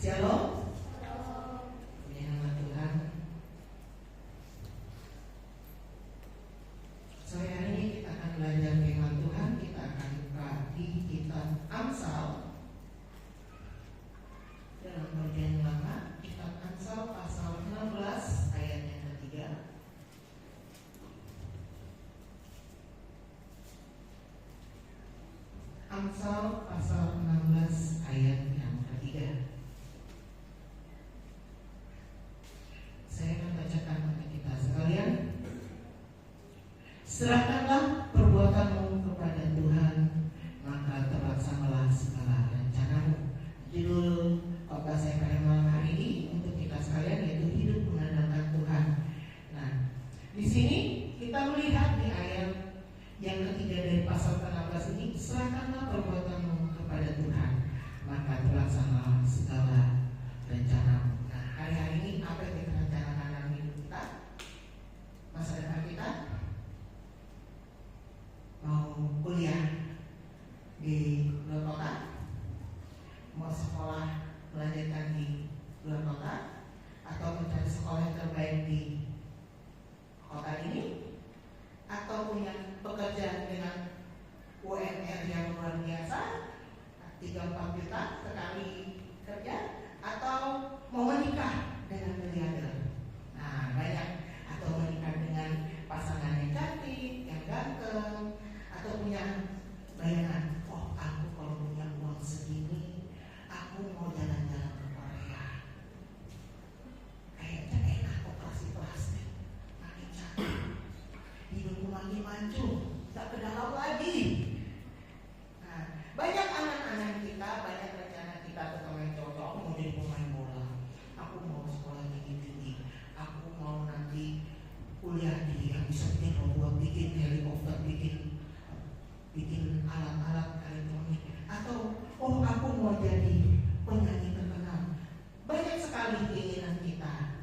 Shalom. Puji nama Tuhan. Sore hari ini kita akan belajar firman Tuhan. Kita akan buka di kitab Amsal dalam perjanjian lama, kitab Amsal pasal 16 ayat yang ketiga. Amsal pasal 16 ayat yang ketiga. Saya akan bacakan untuk kita sekalian. Serahkanlah perbuatanmu kepada Tuhan, maka terlaksanalah segala rencanamu. Judul khotbah saya pada malam hari ini untuk kita sekalian yaitu hidup mengandalkan Tuhan. Nah, di sini kita melihat di ayat yang ketiga dari pasal 16 ini, serahkanlah perbuatanmu kepada Tuhan, maka terlaksanalah segala rencanamu. Nah, hari-hari ini apa yang kita rencanakan dalam hidup kita, masa depan kita? Mau kuliah di luar kota, mau sekolah melanjutkan di luar kota, atau mencari sekolah yang terbaik di kota ini, atau punya pekerjaan dengan UMR yang luar biasa 3-4 juta sekali kerja, atau mau menikah dengan miliarder. Nah, banyak. Atau menikah dengan pasangan yang cantik, yang ganteng, atau punya bayangan, oh aku kalau punya uang segini, aku mau jalan-jalan ke Korea. Kayaknya enak operasi plastik, makin cantik, hidupku makin maju, tak ke dalam lagi. Nah, banyak anak-anak kita, banyak rencana kita terutama yang cowok, aku mau jadi pemain bola, aku mau sekolah tinggi-tinggi, aku mau nanti kuliah di yang bisa bikin robot, bikin helikopter, bikin alat-alat elektronik, atau oh aku mau jadi penyanyi terkenal. Banyak sekali keinginan kita.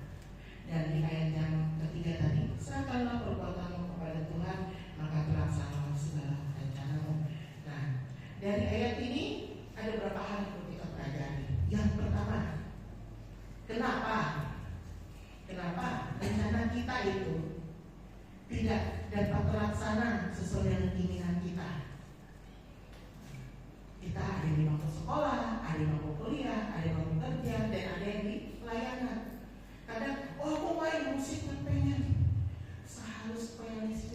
Dan di ayat yang ketiga tadi, serahkanlah perbuatanmu kepada Tuhan, maka terlaksanalah segala rencanamu. Nah, dari ayat ini ada beberapa hal yang perlu kita pelajari. Yang pertama, kenapa rencana kita itu tidak dapat terlaksana sesuai dengan keinginan kita? Kita ada yang di bangku sekolah, ada yang mau kuliah, ada yang mau kerja, dan ada yang di pelayanan. Kadang, oh aku main musik dan pengen seharus pianis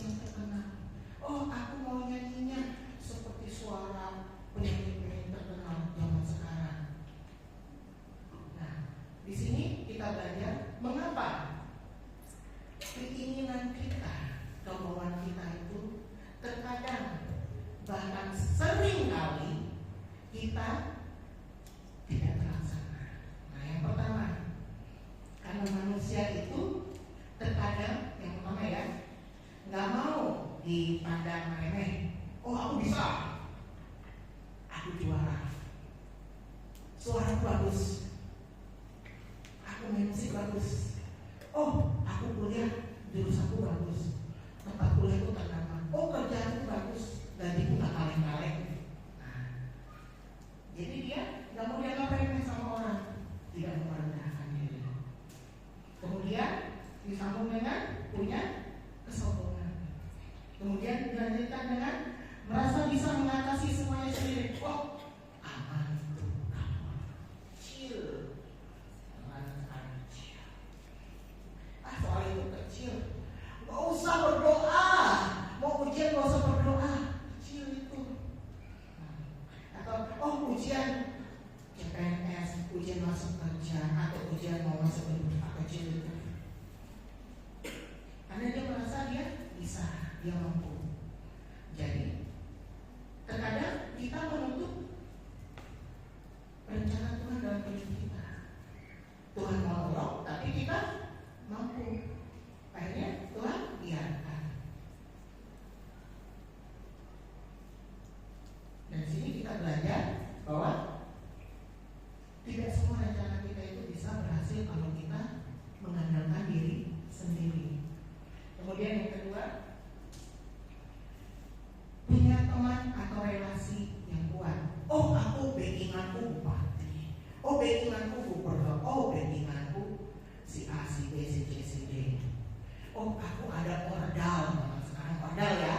yang terkenal. Oh aku mau nyanyinya seperti suara penyanyi terkenal zaman sekarang. Nah, di sini kita belajar mengapa keinginan kita, kemauan kita itu terkadang bahkan sering kali kita tidak terlaksana. Nah, yang pertama, karena manusia itu terkadang yang pertama ya, nggak mau dipandang remeh. Oh aku bisa, aku juara, suara bagus, aku main musik bagus. Oh aku kuliah, jurusanku bagus, tempat kuliahku ternama. Oh kerjaanku bagus, gajiku tak kaleng-kaleng. Nah, jadi dia nggak mau dianggap remeh sama orang, tidak merendahkan diri. Kemudian disambung dengan punya kesombongan. Kemudian dilanjutkan dengan merasa bisa mengatasi semuanya sendiri. Oh aman itu, aman, chill. Soal itu kecil, gak usah berdoa. Mau ujian gak usah berdoa, kecil itu. Atau oh ujian CPNS, ujian masuk kerja, atau ujian mau masuk universitas, kecil itu. Karena dia merasa dia bisa, dia mampu. Jadi terkadang kita menuntut rencana Tuhan dalam hidup kita. Tuhan mau nolong, tapi kita mampu. Akhirnya Tuhan biarkan. Dan sini kita belajar bahwa tidak semua rencana kita itu bisa berhasil kalau kita mengandalkan diri sendiri. Kemudian yang kedua, punya teman atau relasi yang kuat. Oh aku backinganku bupati, Oh backinganku Cooper, oh backinganku si A, si B, si C, si D. Oh aku ada ordal, sekarang ordal ya,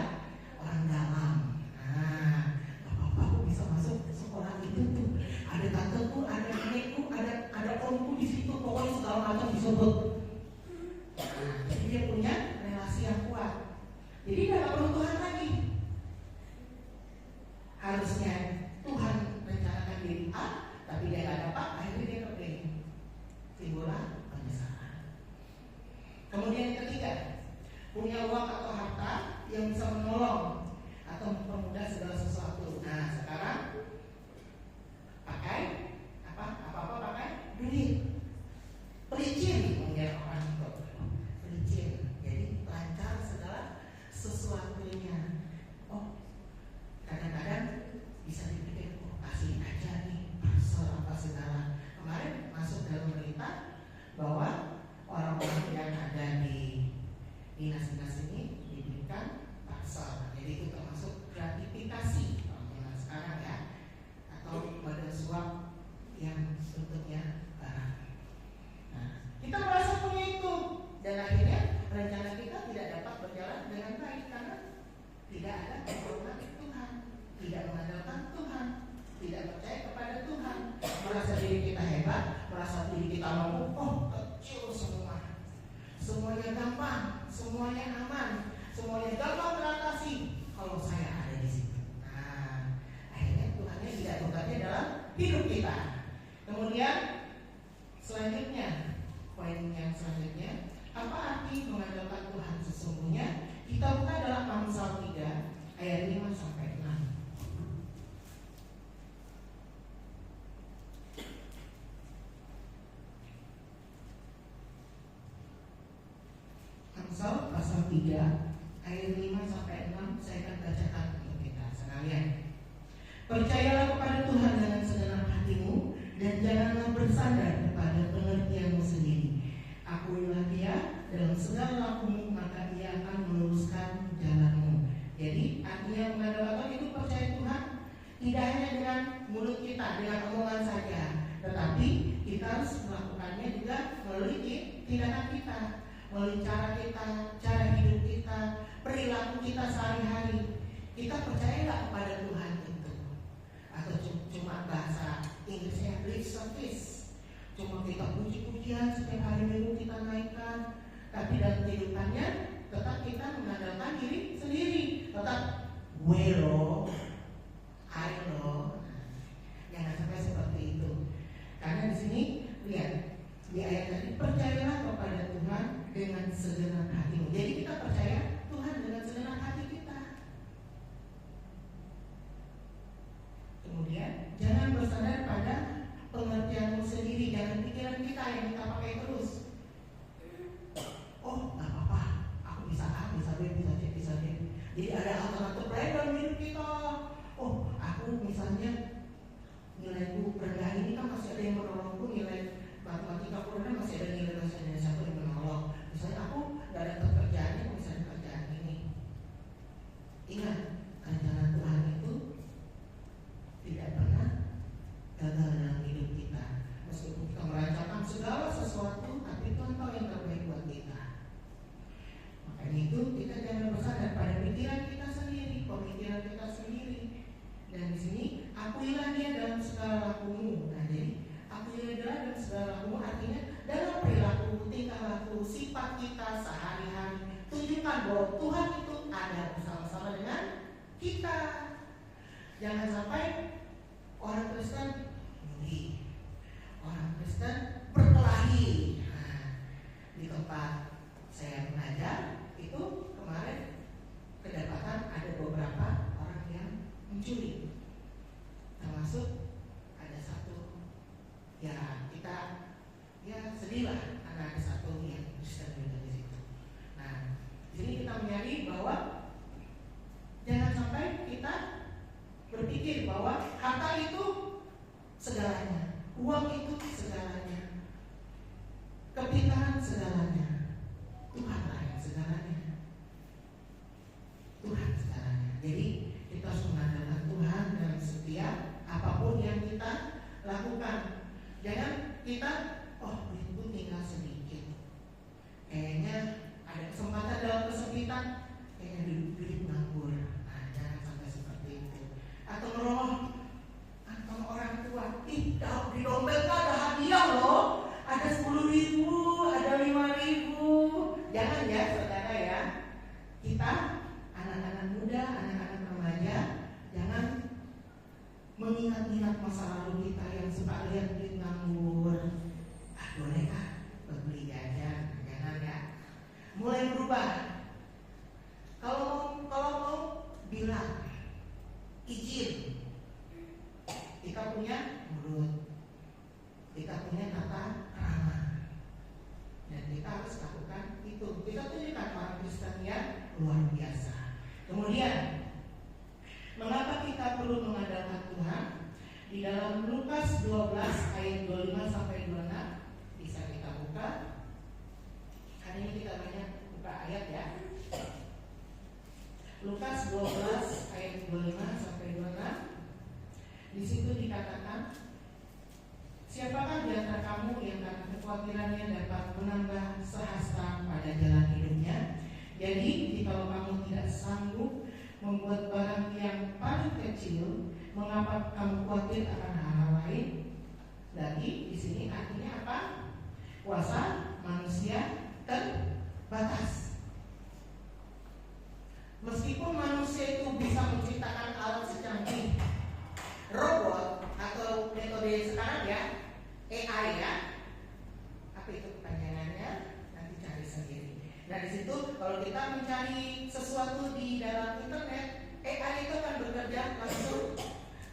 orang dalam. Nah, apa-apa aku bisa masuk ke sekolah itu tuh. Ada tanteku, ada nenekku, ada omku di situ, pokoknya segala macam disebut. Nah, jadi dia punya relasi yang kuat. Jadi dia nggak perlu Tuhan lagi. Harusnya Tuhan rencanakan diri A, tapi dia nggak dapat, akhirnya dia ke B. Timbullah penyesalan. Kemudian yang ketiga, punya uang atau harta yang bisa menolong atau mempermudah segala sesuatu. Nah sekarang pakai apa-apa pakai duit. Pelicin mungkin orang itu pelicin. Jadi lancar segala sesuatunya. Oh kadang-kadang bisa dipikir kasih aja nih parcel apa segala. Kemarin masuk dalam berita bahwa orang-orang yang ada di dinas-dinas ini diberikan parcel. Jadi itu termasuk gratifikasi kalau sekarang ya, atau badan suap yang bentuknya barang. Nah, kita merasa punya itu dan akhirnya rencana kita tidak dapat berjalan dengan baik karena tidak ada pertolongan Tuhan, tidak mengandalkan Tuhan, tidak percaya kepada Tuhan, merasa diri kita hebat, merasa diri kita mampu. Oh kecil semua, semuanya gampang, semuanya aman, semuanya gampang teratasi kalau saya ada di situ. Nah, akhirnya Tuhannya tidak bekerja dalam hidup kita. Kemudian selanjutnya, poin yang selanjutnya, apa arti mengandalkan Tuhan sesungguhnya? Kita buka dalam Amsal 3 ayat 5 sampai 6. Amsal pasal 3 ayat 5 sampai 6 saya akan bacakan untuk kita sekalian. Percayalah kepada Tuhan dengan segenap hatimu dan janganlah bersandar kepada pengertianmu sendiri. Akuilah Dia dalam segala lakumu, maka Dia akan meluruskan jalanmu. Jadi artinya mengandalkan itu percaya Tuhan tidak hanya dengan mulut kita, dengan omongan saja, tetapi kita harus melakukannya juga melalui tindakan kita, melalui cara kita, cara hidup kita, perilaku kita sehari-hari. Kita percaya nggak kepada Tuhan itu? Atau cuma bahasa Inggrisnya lip service, cuma kita puji-pujian setiap hari Minggu kita naikkan, tapi dalam kehidupannya tetap kita mengandalkan diri sendiri, tetap gue loh, I loh. Jangan sampai seperti itu. Karena di sini lihat di ayat tadi, percayalah kepada Tuhan dengan segenap hatimu. Jadi kita percaya Tuhan dengan segenap hati kita. Kemudian jangan bersandar pada pengertianmu sendiri, jangan pikiran kita yang kita pakai terus. Oh nggak apa-apa, aku bisa A, bisa B, bisa C, bisa D. Jadi ada alternatif lain dalam hidup kita. Oh aku misalnya nilaiku rendah ini kan masih ada yang menolongku, nilai matematika aku rendah masih ada nilai bahasa Indonesia aku yang menolong. Misalnya aku nggak ada pekerjaannya, aku bisa ada pekerjaan ini. Ingat, rencana Tuhan itu tidak pernah gagal dalam hidup kita. Meskipun kita merancangkan segala sesuatu, tapi Tuhan tahu yang terbaik buat kita. Makanya itu kita jangan bersandar pada pikiran kita sendiri, pemikiran kita sendiri. Dan di sini akuilah Dia dalam segala lakumu. Nah jadi akuilah Dia dalam segala lakumu artinya dalam perilaku, tingkah laku, sifat kita sehari-hari. Tunjukkan bahwa Tuhan itu ada bersama-sama dengan kita. Jangan sampai orang Kristen nyuri, orang Kristen berkelahi. Nah, di tempat saya mengajar itu kemarin kedapatan ada beberapa orang yang mencuri, termasuk ada satu ya kita ya sedih lah karena ada satu yang Kristen juga di situ. Nah, jadi kita menyadari bahwa jangan sampai kita berpikir bahwa harta itu segalanya, uang itu segalanya, kepintaran segalanya. Tuhanlah yang segalanya. Tuhan segalanya. Jadi kita harus mengandalkan Tuhan dalam setiap apapun yang kita lakukan. Jangan kita, oh duitku tinggal sedikit, kayaknya ada kesempatan dalam kesempitan, kayaknya duit nganggur. Nah, jangan sampai seperti itu. Atau ngeroh, atau orang tua, ih di dompet ada hadiah loh, ada 10.000, ada 5.000. Jangan ya saudara ya. Kita anak-anak muda, anak-anak remaja, jangan mengingat-ingat masa lalu kita yang suka lihat duit nganggur. Boleh kah beli jajan? Jangan ya. Mulai berubah. Kalau mau bilang izin. Kita punya mulut, kita punya tata krama, dan kita harus lakukan itu. Kita tunjukkan orang Kristen yang luar biasa. Kemudian, mengapa kita perlu mengandalkan Tuhan? Di dalam Lukas 12 ayat 25 sampai 26 bisa kita buka. Hari ini kita banyak buka ayat ya. Lukas 12 ayat 25 sampai 26. Di situ dikatakan, siapakah di antara kamu yang karena kekhawatirannya dapat menambah sehasta pada jalan hidupnya? Jadi, jika kamu tidak sanggup membuat barang yang paling kecil, mengapa kamu khawatir akan hal-hal lain? Lagi di sini artinya apa? Kuasa manusia terbatas. Meskipun manusia itu bisa menciptakan alat secanggih robot atau metode sekarang ya, AI ya. Apa itu kepanjangannya? Nanti cari sendiri. Nah di situ kalau kita mencari sesuatu di dalam internet, AI itu akan bekerja langsung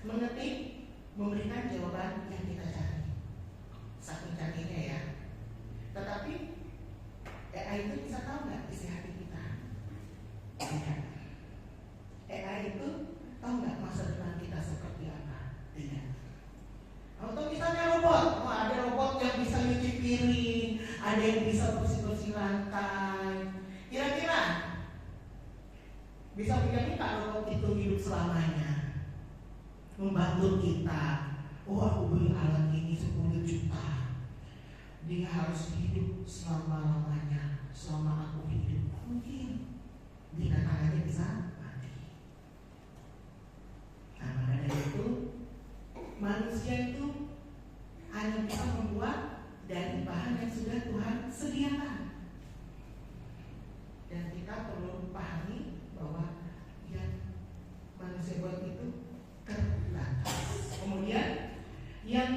mengetik, memberikan jawaban yang kita cari. Saking canggihnya ya. Tetapi AI itu bisa tahu nggak isi hati kita? Tidak. AI itu tahu nggak masa depan kita seperti apa? Tidak. Atau misalnya robot, ada robot yang bisa nyuci piring, ada yang bisa bersih-bersih lantai. Kira-kira bisa menjadi nggak robot itu hidup selamanya, membantu kita? Oh aku beli alat ini 10 juta, dia harus hidup selama-lamanya, selama aku hidup. Mungkin binatang aja bisa mati. Nah maka dari itu manusia itu hanya bisa membuat dari bahan yang sudah Tuhan sediakan. Dan kita perlu pahami bahwa yang manusia buat itu terbatas. Kemudian yang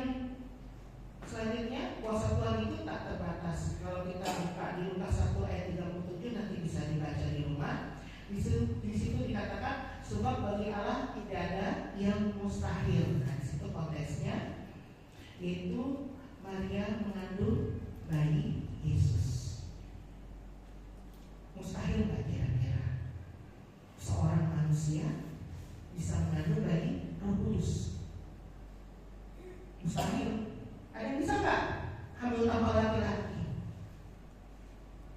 selanjutnya, kuasa Tuhan itu tak terbatas. Kalau kita buka di Lukas 1 ayat 37 nanti bisa dibaca di rumah. Di situ dikatakan sebab bagi Allah tidak ada yang mustahil. Nah, di situ konteksnya yaitu Maria mengandung bayi Yesus. Mustahil nggak kira-kira seorang manusia bisa mengandung bayi Roh Kudus? Mustahil. Ada yang bisa nggak hamil tanpa laki-laki?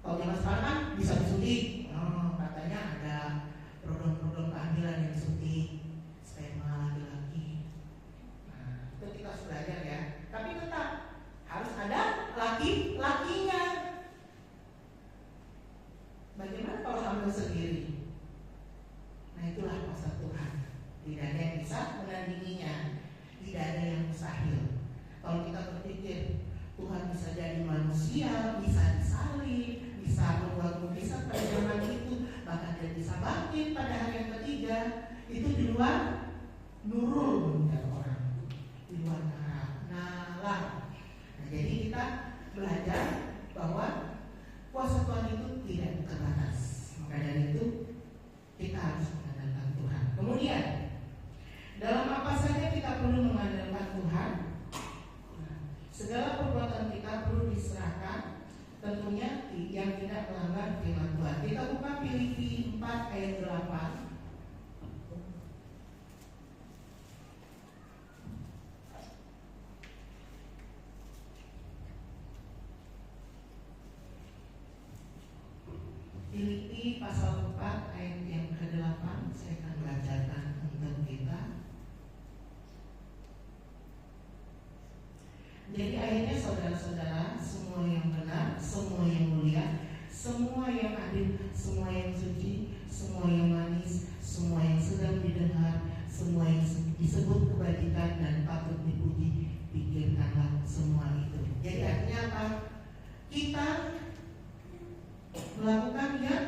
Kalau zaman sekarang kan bisa disuntik. Katanya ada program-program kehamilan yang disuntik sperma laki-laki. Nah, itu kita harus belajar ya. Tapi tetap harus ada laki-lakinya. Bagaimana kalau hamil sendiri? Nah itulah kuasa Tuhan. Tidak ada yang bisa menandinginya. Tidak ada yang mustahil. Kalau kita berpikir Tuhan bisa jadi manusia, bisa disalib, bisa membuat mukjizat pada zaman itu, bahkan dia bisa bangkit pada hari yang ketiga, itu di luar nurul menurut orang, di luar nalar. Nah, jadi kita belajar bahwa kuasa Tuhan itu tidak terbatas. Maka dari itu kita harus mengandalkan Tuhan. Kemudian dalam apa saja kita perlu mengandalkan Tuhan? Segala perbuatan kita perlu diserahkan, tentunya yang tidak melanggar firman Tuhan. Kita buka Filipi 4 ayat 8. Filipi pasal 4 ayat yang ke-8, saya akan bacakan untuk kita. Jadi saudara-saudara, semua yang benar, semua yang mulia, semua yang adil, semua yang suci, semua yang manis, semua yang sedang didengar, semua yang disebut kebajikan dan patut dipuji, pikirkanlah semua itu. Jadi artinya apa? Kita melakukan yang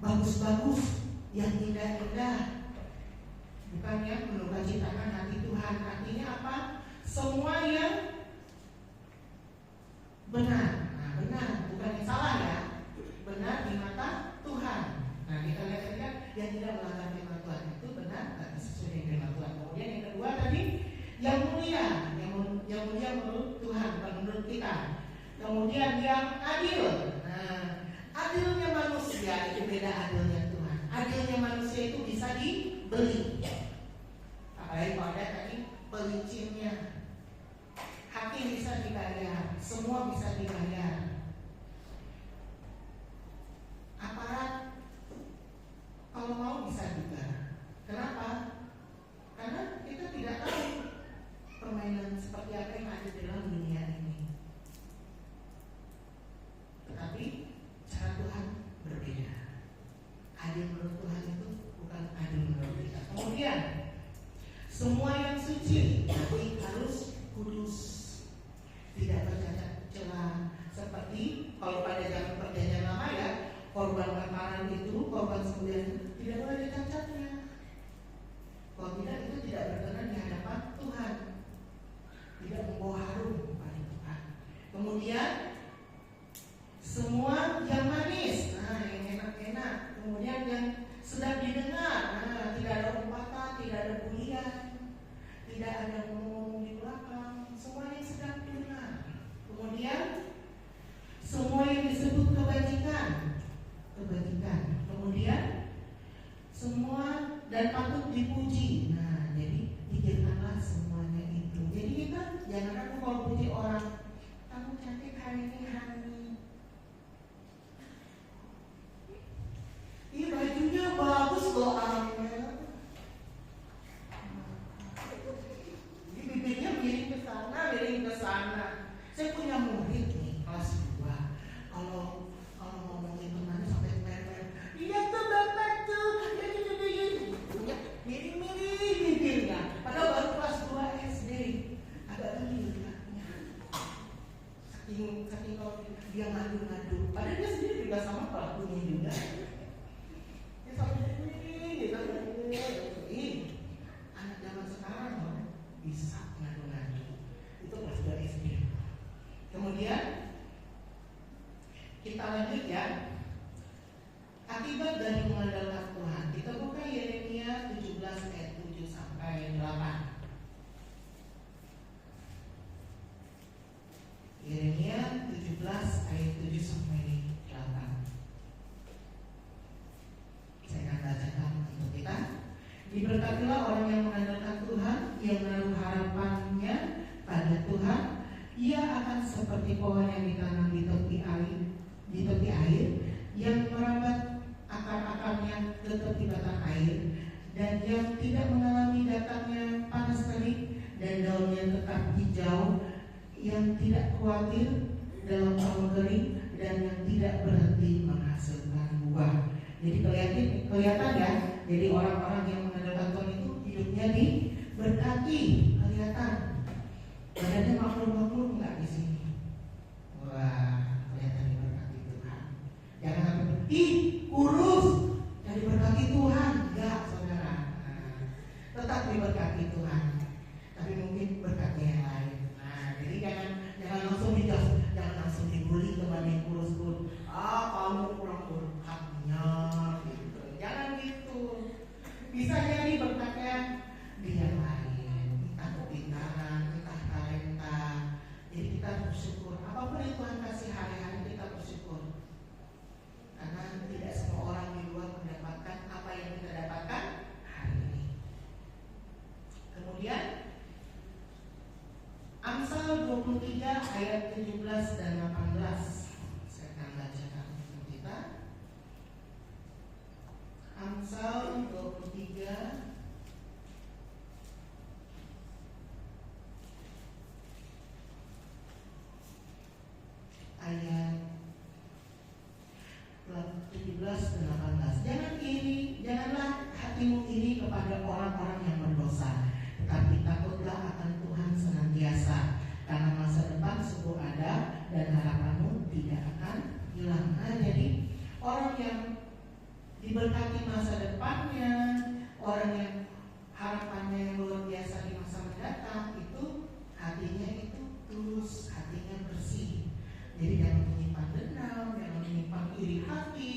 bagus-bagus, yang indah-indah, bukan yang menduka-citakan hati Tuhan. Artinya apa? Semua yang benar. Nah, benar, bukan yang salah ya. Benar di mata Tuhan. Nah, kita lihat yang tidak melanggar firman Tuhan itu benar dan sesuai dengan firman Tuhan. Kemudian yang kedua tadi, yang mulia, yang mulia menurut Tuhan, bukan menurut kita. Kemudian yang adil. Nah, adilnya manusia itu beda adilnya Tuhan. Adilnya manusia itu bisa dibeli. Apalagi kalau ada tadi pelicinnya. Hakim bisa dibayar, semua bisa dibayar. Aparat kalau mau bisa juga. Kenapa? Karena kita tidak tahu permainan seperti apa yang ada dalam dunia ini. Tetapi cara Tuhan berbeda. Adil menurut Tuhan itu bukan adil menurut kita. Kemudian semua yang suci nanti harus kudus, tidak bercacat celah. Seperti kalau pada zaman perjanjian lama ya, korban kemarin itu, korban sembelihan tidak boleh ada cacatnya. Kalau tidak itu tidak berkenan di hadapan Tuhan, tidak membawa harum kepada Tuhan. Kemudian semua yang manis, nah yang enak-enak. Kemudian yang sedang didengar, nah tidak ada umpatan, tidak ada bulian, tidak ada ngomong di belakang, semua yang sedang didengar. Kemudian semua yang disebut kebajikan. Kemudian semua dan patut dipuji. Nah, jadi pikirkanlah semuanya itu. Jadi kita jangan aku kalau puji orang, kamu cantik hari ini, Hani. Ih, bajunya bagus loh, Amel. Ini bibirnya miring ke sana, miring ke sana. Saya punya murid nih kelas 2. Kalau ngomongin temannya sampai merah-merah. Iya tuh bapak tuh, punya miring-miring bibirnya. Padahal baru kelas 2 SD. Agak geli katanya. Saking kalau dia ngadu-ngadu. Padahal dia sendiri juga sama pelakunya juga. Dia sampai miring gitu. Anak zaman sekarang loh bisa ngadu-ngadu. Itu kelas 2 SD. Kemudian kita lanjut ya. Akibat dari mengandalkan Tuhan. Kita buka Yeremia 17 ayat 7 sampai 8. Yeremia 17 ayat 7 sampai 8. Saya akan bacakan untuk kita. Diberkatilah orang yang mengandalkan Tuhan, yang menaruh harapannya pada Tuhan. Ia akan seperti pohon yang ditanam di tepi air, yang merambat akar-akarnya ke tepi batang air, dan yang tidak mengalami datangnya panas terik, dan daunnya tetap hijau, yang tidak khawatir dalam tahun kering, dan yang tidak berhenti menghasilkan buah. Jadi kelihatan ya. Jadi orang-orang yang mengandalkan Tuhan itu hidupnya diberkati, kelihatan. Badannya makmur-makmur enggak di sini? Wah, kelihatan diberkati Tuhan. Jangan sampai kurus, jadi berkati Tuhan, enggak saudara. Nah, tetap diberkati Tuhan, tapi mungkin berkatnya yang lain. Nah, jadi jangan langsung dijudge, jangan langsung dibully teman yang kurus-kurus. Kamu kurang berkatnya, gitu. Jangan gitu. Bisa jadi berkatnya di yang lain, entah kepintaran, entah talenta. Jadi kita bersyukur. Apapun yang Tuhan kasih hari-hari kita bersyukur. Karena tidak semua orang di luar mendapatkan apa yang kita dapatkan hari ini. Kemudian Amsal 23 ayat 17 dan 18. Saya akan bacakan untuk kita. Amsal 23 ayat 17 selalu ada dan harapanmu tidak akan hilang. Nah, jadi orang yang diberkati masa depannya, orang yang harapannya yang luar biasa di masa mendatang, itu hatinya itu tulus, hatinya bersih. Jadi jangan menyimpan dendam, jangan menyimpan iri hati.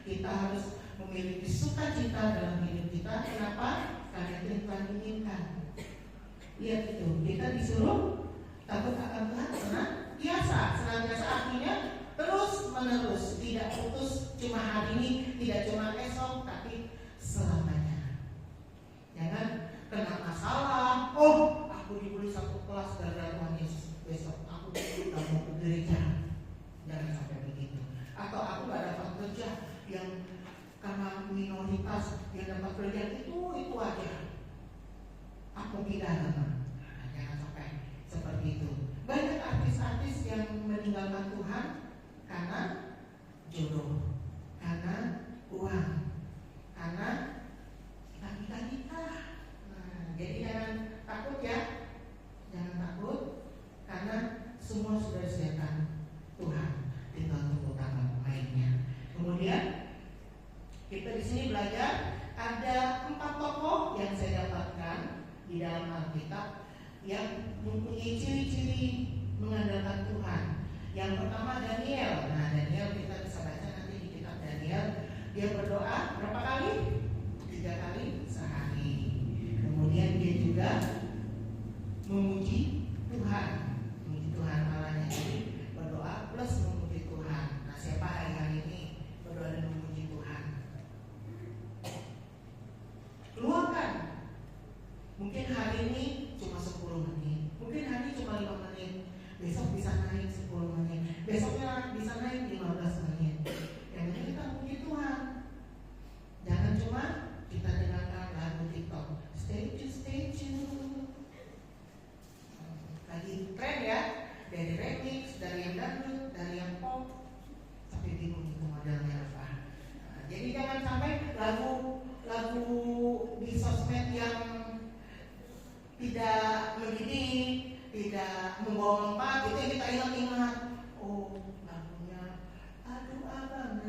Kita harus memiliki sukacita dalam hidup kita. Kenapa? Karena itu yang Tuhan inginkan. Lihat itu, kita disuruh takut akan Tuhan senantiasa artinya terus menerus, tidak putus cuma hari ini, tidak cuma esok, tapi selamanya. Jangan kena masalah, oh aku diberi satu kelas gara-gara Tuhan Yesus, besok aku tidak mau ke gereja. Jangan sampai begitu. Atau aku gak dapat kerja, yang karena minoritas yang dapat kerja itu aja, aku pindah teman. Nah, jangan sampai seperti itu. Banyak artis-artis yang meninggalkan Tuhan karena jodoh, karena uang, karena nikah. Nah, jadi jangan takut ya, jangan takut, karena semua sudah disediakan Tuhan, tinggal tunggu tangan mainnya. Kemudian kita di sini belajar ada 4 tokoh yang saya dapatkan di dalam Alkitab yang mempunyai ciri-ciri mengandalkan Tuhan. Yang pertama Daniel. Nah, Daniel kita bisa baca nanti di kitab Daniel. Dia berdoa berapa kali? 3 kali sehari. Kemudian dia juga memuji Tuhan, memuji Tuhan Allahnya. Jadi berdoa plus memuji Tuhan. Nah, siapa hari ini berdoa dan memuji Tuhan? Luangkan. Mungkin hari ini cuma 10 menit, mungkin hari ini cuma 5 menit, besok bisa naik 10 menit, besoknya bisa naik 15 menit. Yang penting kita puji Tuhan. Jangan cuma kita dengarkan lagu TikTok, statue. Lagi tren ya, dari remix, dari yang dangdut, dari yang pop, sampai bingung itu modelnya apa. Nah, jadi jangan sampai lagu di sosmed yang tidak mendidik, tidak membawa manfaat, itu yang kita ingat. Oh, lagunya aduh abang,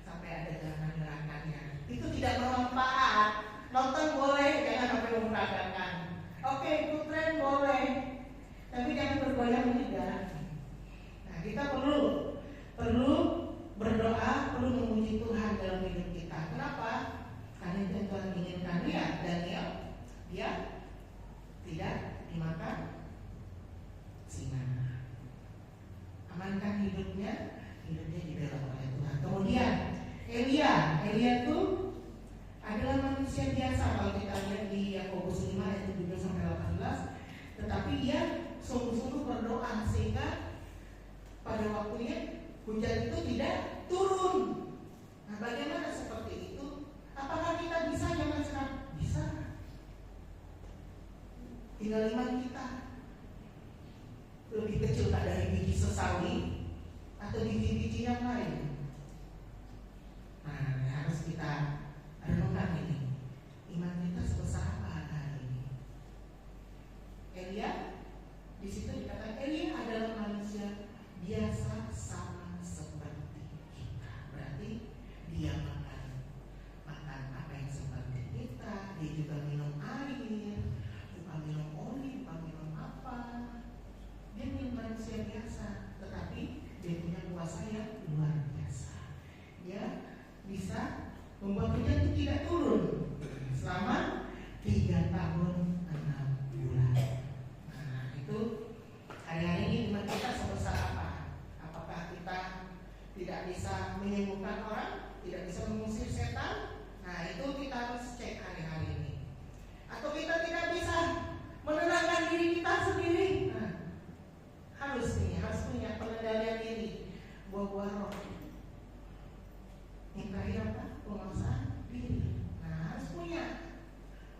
sampai ada gerakan-gerakannya. Itu tidak bermanfaat. Nonton boleh, jangan sampai memperagakan. Oke, ikut tren boleh, tapi jangan bergoyang juga. Nah, kita perlu berdoa, perlu memuji Tuhan dalam hidup kita. Kenapa? Karena itu yang Tuhan inginkan. Lihat Daniel, dia tidak dimakan singa. Amankan hidupnya dibela oleh Tuhan. Kemudian Elia itu adalah manusia biasa kalau kita lihat di Yakobus 5 ayat 17 sampai 18. Tetapi dia sungguh-sungguh berdoa sehingga pada waktunya hujan itu tidak turun. Nah, bagaimana seperti itu? Apakah kita bisa zaman sekarang? Bisa. Tinggal iman kita lebih kecil tak dari biji sesawi atau biji-biji yang lain. Nah, harus kita renungkan ini. Iman kita sebesar apa hari ini? Elia, di situ dikatakan Elia adalah manusia biasa sama seperti kita. Berarti dia makan apa yang seperti kita. Dia juga minum air, bukan minum oli, bukan minum apa. Dia minum manusia biasa, tetapi dia punya kuasa yang luar biasa. Dia bisa membuat hujan itu tidak turun selama 3 tahun 6 bulan. Nah, itu hari-hari ini iman kita sebesar apa? Apakah kita tidak bisa menyembuhkan orang, tidak bisa mengusir setan? Nah, itu kita harus cek hari-hari ini. Atau kita tidak bisa menenangkan diri kita sendiri? Nah, harus punya pengendalian diri, buah-buah roh. Yang terakhir apa? Penguasaan diri. Nah, harus punya.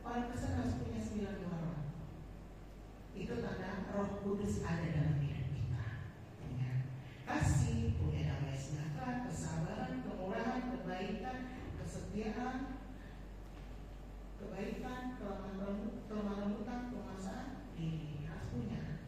Orang Kristen harus punya 9 buah roh. Itu tanda Roh Kudus ada dalam hidup kita. Punya kasih, punya damai sejahtera, kesabaran, kemurahan, kebaikan, kesetiaan, kelemahan lembutan, penguasaan diri. Harus punya.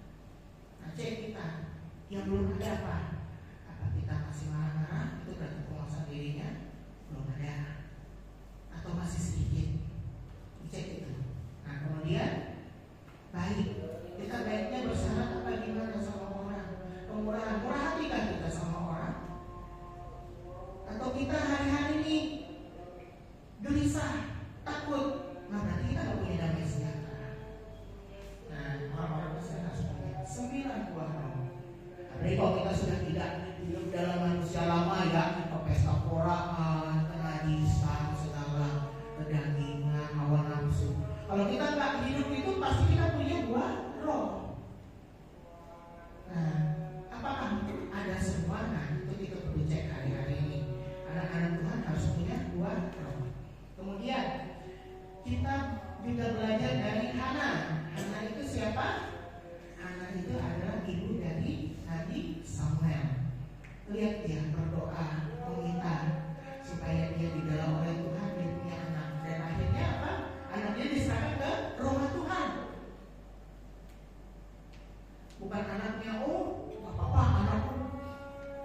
bukan anaknya, oh nggak apa-apa anakku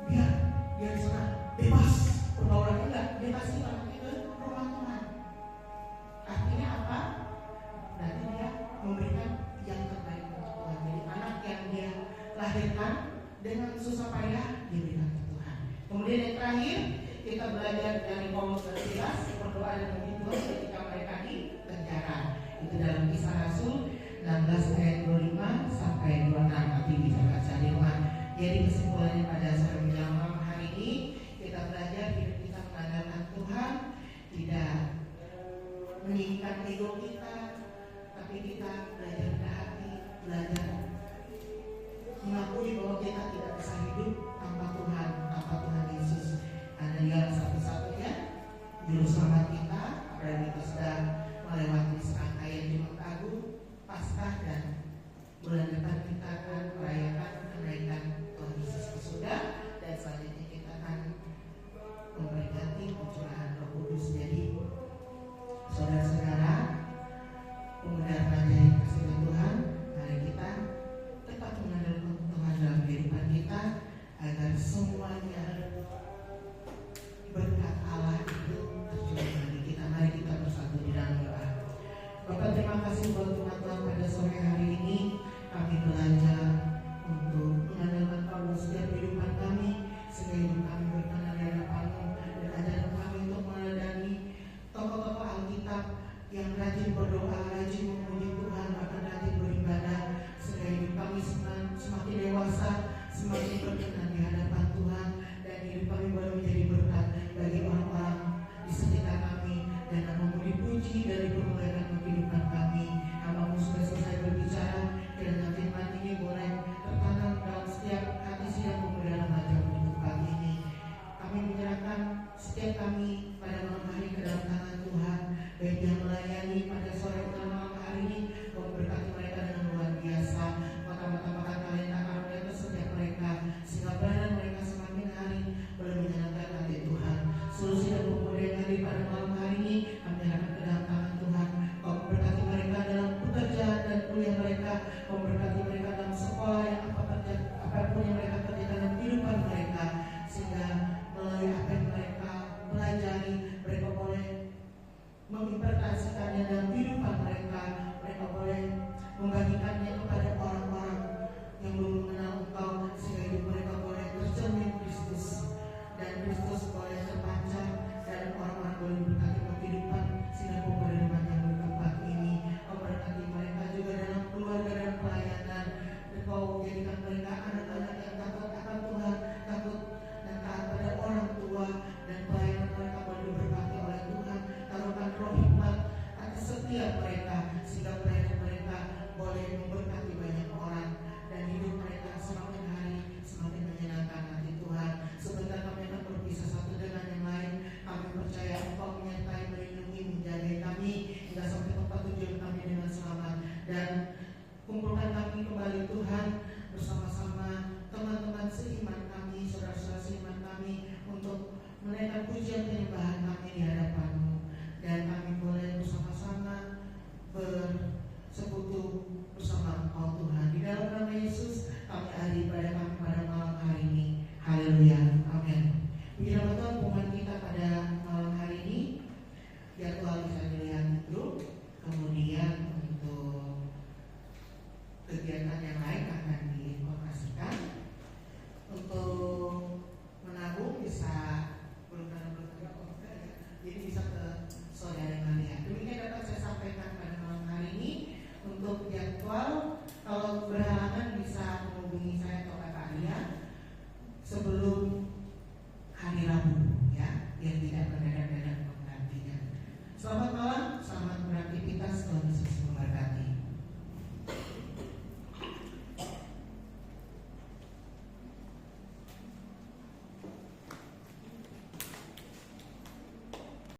biar dia di sana bebas pergaulannya, enggak, dia kasih anaknya ke rumah Tuhan. Artinya apa? Berarti dia memberikan yang terbaik untuk Tuhan. Jadi anak yang dia lahirkan dengan susah payah diberikan ke Tuhan. Kemudian yang terakhir kita belajar dari Paulus dan Silas berdoa dan memuji Tuhan ketika mereka di penjara. Itu dalam Kisah Rasul 16 ayat 25 sampai 26, nanti bisa baca di rumah. Jadi kesimpulannya pada sore menjelang malam hari ini kita belajar hidup kita mengandalkan Tuhan, tidak meninggikan ego kita, tapi kita belajar hati, belajar mengakui bahwa kita tidak bisa hidup tanpa Tuhan, tanpa Tuhan Yesus. Karena Dia satu-satunya juru selamat kita. Apalagi kita sudah melewati serangkaian Jumat Agung, Paskah, dan bulan depan kita akan merayakan kenaikan Tuhan Yesus ke surga, dan selanjutnya kita akan memperingati pencurahan Roh Kudus. Jadi saudara-saudara, pemuda remaja yang kasih Tuhan, mari kita tetap mengandalkan Tuhan dalam kehidupan kita agar semuanya berkat Allah itu tercurah bagi kita. Mari kita bersatu di dalam doa. Bapak, terima kasih buat Tuhan pada sore hari ini. Kami belajar untuk mengandalkan Kau setiap kehidupan kami, sehingga hidup kami berkenan di hadapan-Mu, dan ajarkan kami untuk meneladani tokoh-tokoh Alkitab yang rajin berdoa, rajin memuji Tuhan, bahkan rajin beribadah, sehingga hidup kami semakin dewasa, semakin berkenan di hadapan Tuhan, dan hidup kami boleh menjadi berkat bagi orang-orang di sekitar kami, dan nama-Mu dipuji dari permulaan kehidupan kami. Nama-Mu sudah selesai berbicara, dan firman ini boleh tertanam dalam setiap hati sidang pemuda remaja untuk pagi ini. Kami menyerahkan setiap kami pada malam hari ke dalam tangan Tuhan, baik yang melayani pada sore atau malam hari ini. Kau berkati mereka dengan luar biasa, mata-mata talenta karunia ke setiap mereka, sehingga pelayanan mereka semakin hari boleh menyenangkan hati Tuhan. Seluruh sidang pemuda yang hadir pada malam hari ini kami menyerahkan ke dalam tangan Tuhan. Kau berkati mereka dalam pekerjaan dan kuliah mereka, kau berkati mereka dalam sekolah yang apapun yang mereka kerjakan dalam kehidupan mereka, sehingga melalui apa yang mereka pelajari, mereka boleh menginterpretasikannya dalam kehidupan mereka. Mereka boleh membagikannya kepada orang-orang yang belum mengenal Engkau, sehingga hidup mereka boleh tercermin Kristus, dan Kristus boleh terpancar, dan orang-orang boleh berkati kehidupan sehingga pemuda remaja yang bertempat ini. Kau berkati mereka juga dalam keluarga dan pelayanan, dan Kau jadikan mereka anak-anak yang takut akan Tuhan, takut dan taat pada orang tua, dan pelayanan mereka boleh diberkati oleh Tuhan. Taruhkan roh hikmat atas setiap mereka, sehingga pelayanan mereka boleh memberkati banyak orang, dan hidup mereka semakin hari semakin menyenangkan hati Tuhan. Sebentar kami akan berpisah satu dengan yang lain. Kami percaya Engkau menyertai, melindungi, menjaga kami hingga sampai tempat tujuan kami dengan selamat, dan kumpulkan kami kembali Tuhan bersama-sama teman-teman seiman kami, saudara-saudara seiman kami, untuk menaikkan pujian penyembahan kami di hadapan-Mu, dan kami boleh bersama-sama bersekutu bersama Engkau Tuhan. Di dalam nama Yesus kami hadir pada malam hari ini. Haleluya, amin. Beginilah Tuhan pengumuman kita pada malam hari ini. Jadwal bisa dilihat dulu. Kemudian untuk kegiatan yang lain akan diinformasikan. Untuk menabung bisa jadi bisa ke saudara yang lain. Demikian dapat saya sampaikan pada malam hari ini. Untuk jadwal, kalau berhalangan bisa menghubungi saya atau Kak Alia sebelum